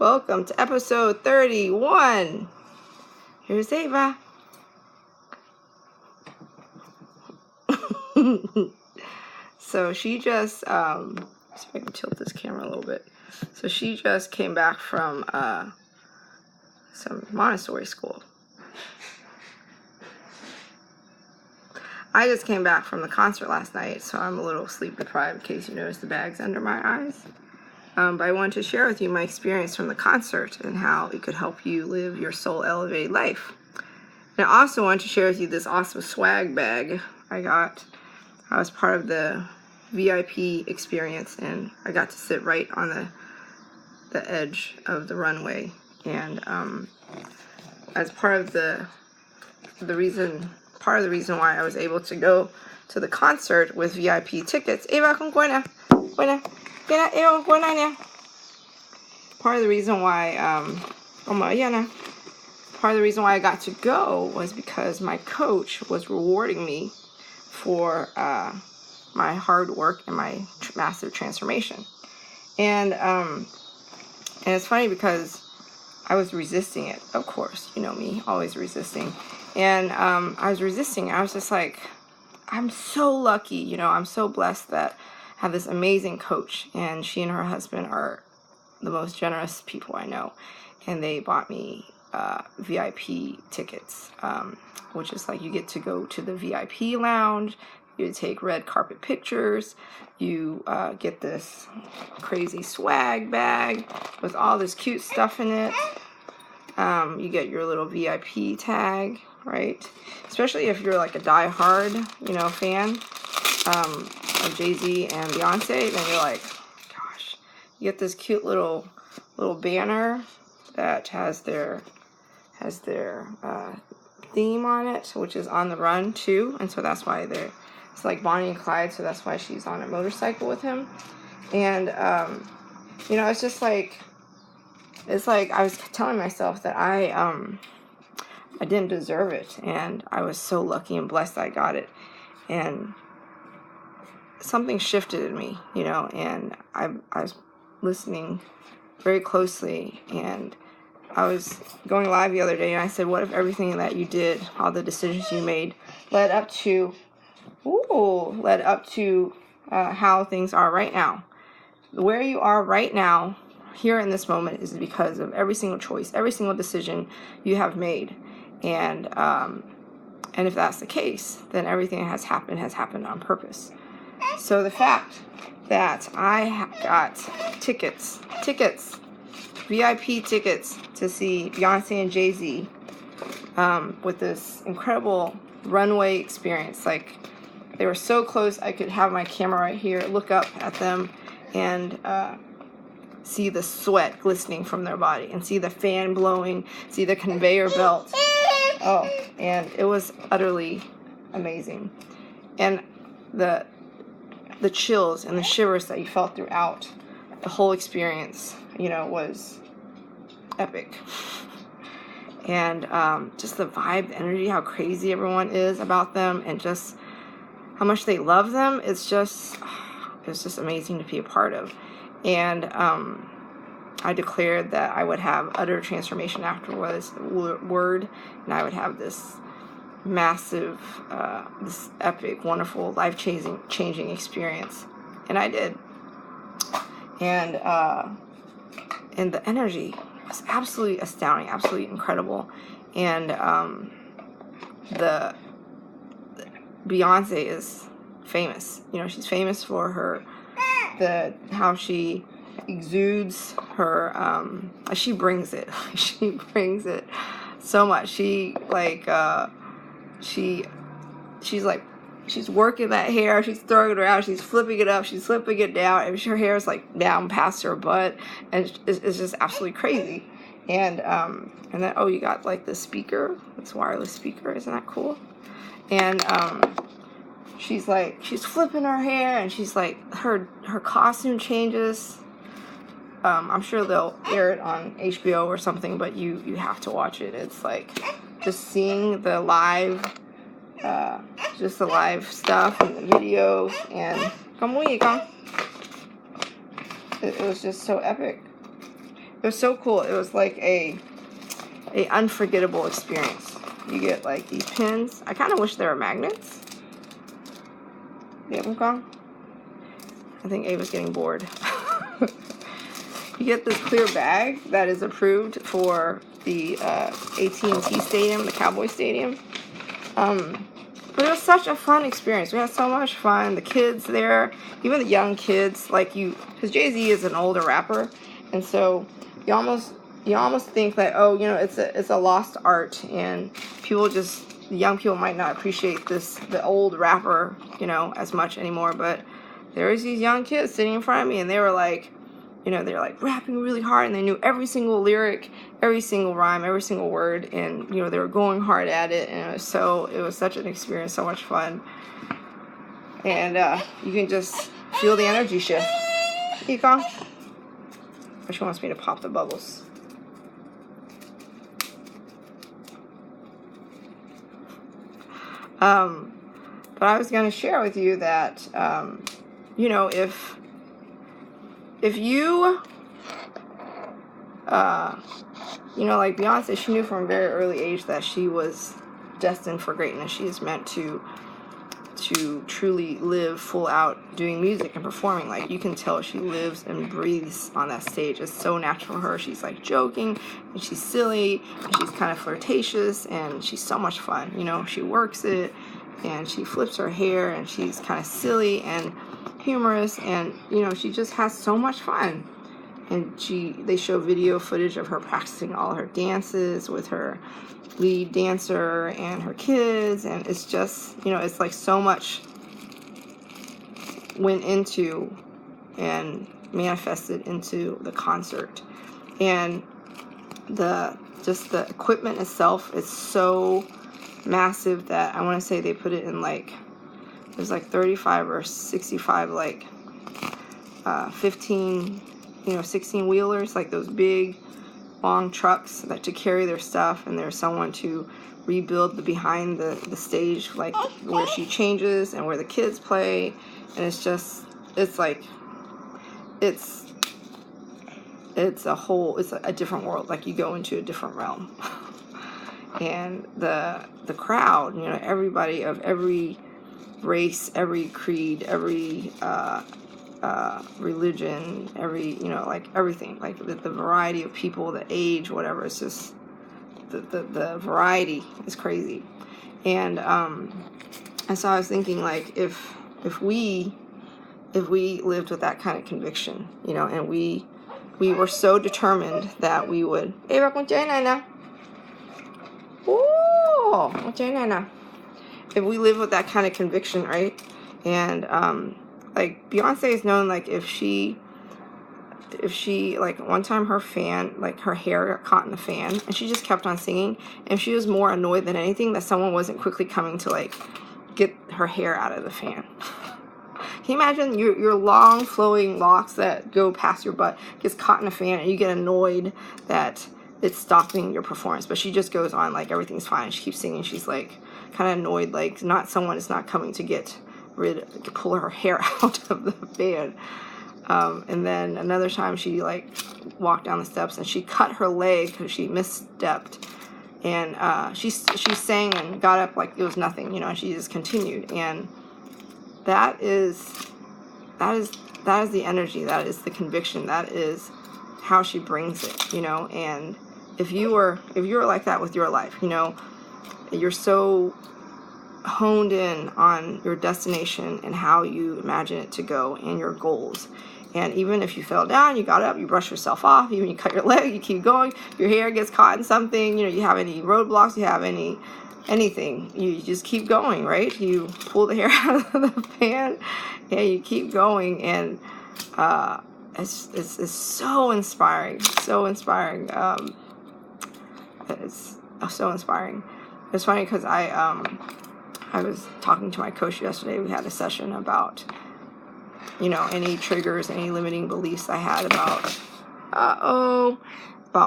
Welcome to episode 31. Here's Ava. So she just, see if I can tilt this camera a little bit. So she just came back from some Montessori school. I just came back from the concert last night, so I'm a little sleep deprived in case you notice the bags under my eyes. But I wanted to share with you my experience from the concert and how it could help you live your soul elevated life. And I also wanted to share with you this awesome swag bag I got. I was part of the VIP experience, and I got to sit right on the edge of the runway. And as part of the reason why I was able to go to the concert with VIP tickets. Eva, come buena. Eva, buena. Part of the reason why I got to go was because my coach was rewarding me for my hard work and my massive transformation. And it's funny because I was resisting it, of course. You know me, always resisting. And I was resisting. I was just like, I'm so lucky, you know, I'm so blessed that I have this amazing coach, and she and her husband are the most generous people I know. And they bought me VIP tickets, which is like you get to go to the VIP lounge, you take red carpet pictures, you get this crazy swag bag with all this cute stuff in it. You get your little VIP tag, right? Especially if you're like a die-hard, you know, fan of Jay-Z and Beyonce, then you're like, gosh, you get this cute little banner that has their theme on it, which is on the run too, and so that's why it's like Bonnie and Clyde, so that's why she's on a motorcycle with him. And you know, it's just like, it's like I was telling myself that I didn't deserve it, and I was so lucky and blessed I got it. And something shifted in me, you know, and I was listening very closely, and I was going live the other day, and I said, what if everything that you did, all the decisions you made, led up to how things are right now? Where you are right now, here in this moment, is because of every single choice, every single decision you have made. And if that's the case, then everything that has happened on purpose. So the fact that I got tickets, VIP tickets to see Beyonce and Jay-Z with this incredible runway experience. Like, they were so close, I could have my camera right here, look up at them, and see the sweat glistening from their body, and see the fan blowing, see the conveyor belt. Oh, and it was utterly amazing. And the chills and the shivers that you felt throughout the whole experience, you know, was epic. And just the vibe, the energy, how crazy everyone is about them, and just how much they love them. It's just amazing to be a part of. And I declared that I would have utter transformation afterwards, and I would have this massive, this epic, wonderful, life-changing experience. And I did. And the energy was absolutely astounding, absolutely incredible. And the Beyonce is famous. You know, she's famous for how she exudes her, she brings it so much. She's working that hair, she's throwing it around, she's flipping it up, she's flipping it down, and her hair is like down past her butt, and it's just absolutely crazy. And then, you got like this wireless speaker, isn't that cool? And she's flipping her hair, and she's like, her costume changes. I'm sure they'll air it on HBO or something, but you have to watch it. It's like just seeing the live stuff and the videos, and it was just so epic. It was so cool. It was like a unforgettable experience. You get like these pins. I kind of wish they were magnets. Yeah, Kong? I think Ava's getting bored. You get this clear bag that is approved for the AT&T Stadium, the Cowboy Stadium. But it was such a fun experience. We had so much fun. The kids there, even the young kids, like because Jay-Z is an older rapper, and so you almost think that, oh, you know, it's a lost art, and young people might not appreciate the old rapper, you know, as much anymore. But there was these young kids sitting in front of me, and they were like, you know, they're like rapping really hard, and they knew every single lyric, every single rhyme, every single word, and you know, they were going hard at it, and it was such an experience, so much fun, and you can just feel the energy shift. Ekong? She wants me to pop the bubbles. But I was going to share with you that, you know, if you, you know, like Beyonce, she knew from a very early age that she was destined for greatness. She is meant to truly live full out doing music and performing. Like, you can tell she lives and breathes on that stage. It's so natural for her. She's like joking, and she's silly, and she's kind of flirtatious, and she's so much fun. You know, she works it, and she flips her hair, and she's kind of silly and humorous, and you know, she just has so much fun. And they show video footage of her practicing all her dances with her lead dancer and her kids, and it's just, you know, it's like so much went into and manifested into the concert. And the equipment itself is so massive that I want to say they put it in like, there's like 35 or 65 like 15, you know, 16 wheelers, like those big long trucks that to carry their stuff, and there's someone to rebuild the behind the stage, like where she changes and where the kids play, and it's a different world. Like, you go into a different realm. And the crowd, you know, everybody of every race, every creed, every religion, every, you know, like everything, like the variety of people, the age, whatever. It's just the variety is crazy. And so I was thinking, like, if we lived with that kind of conviction, you know, and we were so determined that we would, if we live with that kind of conviction, right? And like Beyonce is known, like if she like one time her fan, like her hair got caught in the fan, and she just kept on singing, and she was more annoyed than anything that someone wasn't quickly coming to like get her hair out of the fan. Can you imagine your long flowing locks that go past your butt gets caught in a fan, and you get annoyed that it's stopping your performance? But she just goes on like everything's fine. She keeps singing. She's like kind of annoyed, like someone is not coming to pull her hair out of the fan. And then another time she like walked down the steps and she cut her leg because she misstepped, and she sang and got up like it was nothing, you know, and she just continued. And that is the energy, that is the conviction, that is how she brings it, you know. And if you were like that with your life, you know, you're so honed in on your destination and how you imagine it to go and your goals. And even if you fell down, you got up, you brush yourself off, even you cut your leg, you keep going, your hair gets caught in something, you know, you have any roadblocks, you have anything, you just keep going, right? You pull the hair out of the fan and you keep going. And it's so inspiring, it's so inspiring. It's funny because I was talking to my coach yesterday. We had a session about, you know, any triggers, any limiting beliefs I had about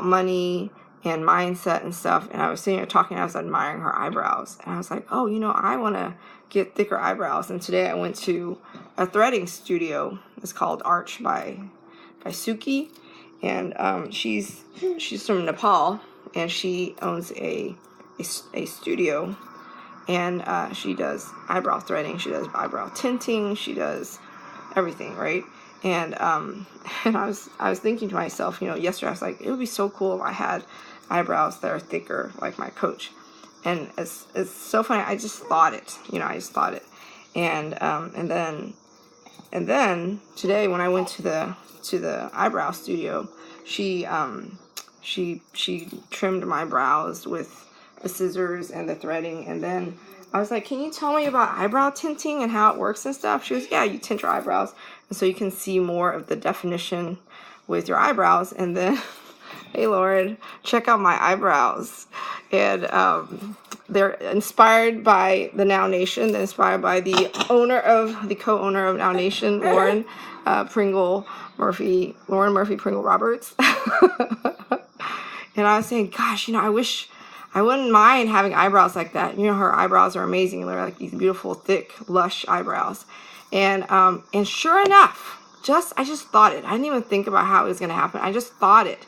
money and mindset and stuff. And I was sitting here talking, I was admiring her eyebrows. And I was like, oh, you know, I want to get thicker eyebrows. And today I went to a threading studio. It's called Arch by Suki. and she's from Nepal, and she owns a studio, and she does eyebrow threading, she does eyebrow tinting, she does everything, right? And and I was thinking to myself, yesterday I was like, it would be so cool if I had eyebrows that are thicker like my coach. And it's so funny. I just thought it, and then today when I went to the eyebrow studio, she trimmed my brows with the scissors and the threading, and then I was like, can you tell me about eyebrow tinting and how it works and stuff? She was, yeah, you tint your eyebrows, and so you can see more of the definition with your eyebrows. And then, hey Lauren, check out my eyebrows. And they're inspired by the Now Nation. They're inspired by the co-owner of Now Nation, Lauren Murphy Pringle Roberts. And I was saying, gosh, I wish I wouldn't mind having eyebrows like that. Her eyebrows are amazing. They're like these beautiful, thick, lush eyebrows. And sure enough, I just thought it. I didn't even think about how it was going to happen. I just thought it.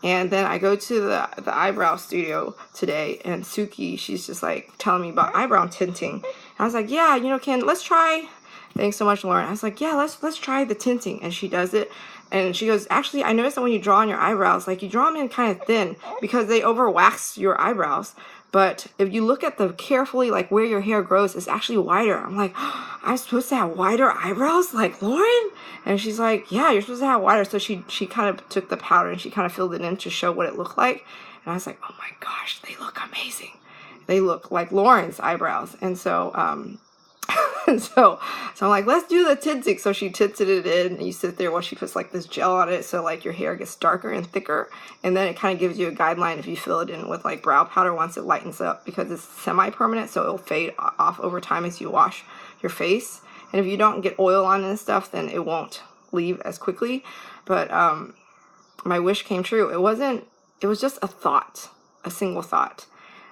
And then I go to the eyebrow studio today, and Suki, she's just like telling me about eyebrow tinting. And I was like, yeah, Ken, let's try. Thanks so much, Lauren. I was like, yeah, let's try the tinting. And she does it. And she goes, actually, I noticed that when you draw on your eyebrows, like you draw them in kind of thin because they over wax your eyebrows. But if you look at them carefully, like where your hair grows, it's actually wider. I'm like, oh, I'm supposed to have wider eyebrows like Lauren? And she's like, yeah, you're supposed to have wider. So she kind of took the powder and she kind of filled it in to show what it looked like. And I was like, oh my gosh, they look amazing. They look like Lauren's eyebrows. And so, so I'm like, let's do the tinting. So she tinted it in, and you sit there while she puts like this gel on it, so like your hair gets darker and thicker, and then it kind of gives you a guideline if you fill it in with like brow powder once it lightens up, because it's semi-permanent, so it'll fade off over time as you wash your face. And if you don't get oil on and stuff, then it won't leave as quickly. But my wish came true. It was just a thought, a single thought.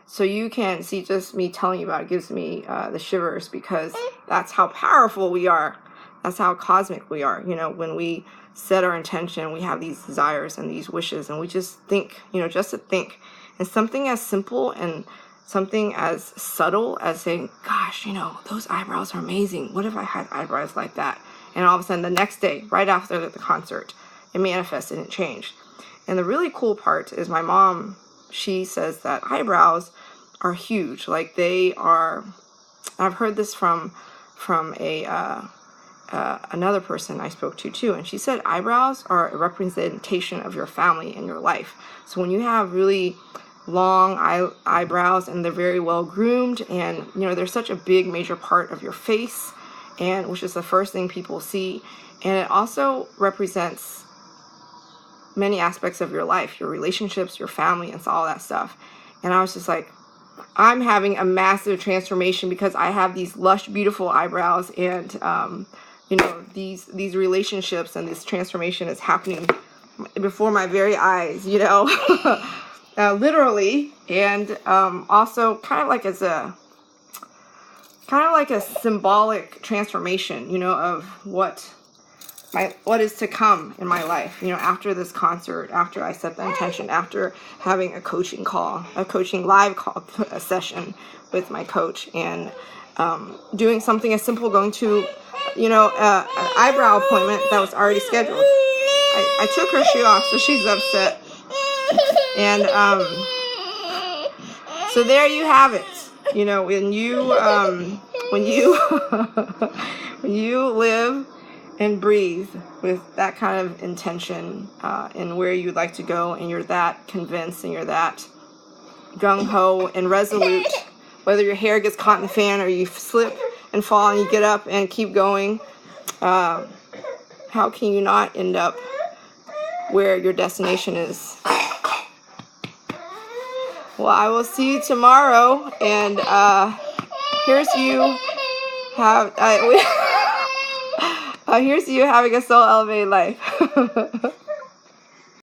So you can see, just me telling you about it gives me the shivers, because that's how powerful we are. That's how cosmic we are. When we set our intention, we have these desires and these wishes, and we just think, just to think. And something as simple and something as subtle as saying, gosh, those eyebrows are amazing. What if I had eyebrows like that? And all of a sudden the next day, right after the concert, it manifested and it changed. And the really cool part is my mom, she says that eyebrows are huge. Like they are, I've heard this from another person I spoke to too, and she said eyebrows are a representation of your family and your life. So when you have really long eyebrows and they're very well groomed, and they're such a big major part of your face, and which is the first thing people see, and it also represents many aspects of your life, your relationships, your family, and all that stuff. And I was just like, I'm having a massive transformation because I have these lush, beautiful eyebrows, and these relationships and this transformation is happening before my very eyes, literally, and also kind of like a symbolic transformation, of what is to come in my life, after this concert, after I set the intention, after having a coaching live call, a session with my coach, and doing something as simple, going to, an eyebrow appointment that was already scheduled. I took her shoe off, so she's upset. And so there you have it. When you live and breathe with that kind of intention and where you'd like to go, and you're that convinced and you're that gung-ho and resolute, whether your hair gets caught in the fan or you slip and fall and you get up and keep going, how can you not end up where your destination is? Well, I will see you tomorrow, and here's you having a soul elevated life.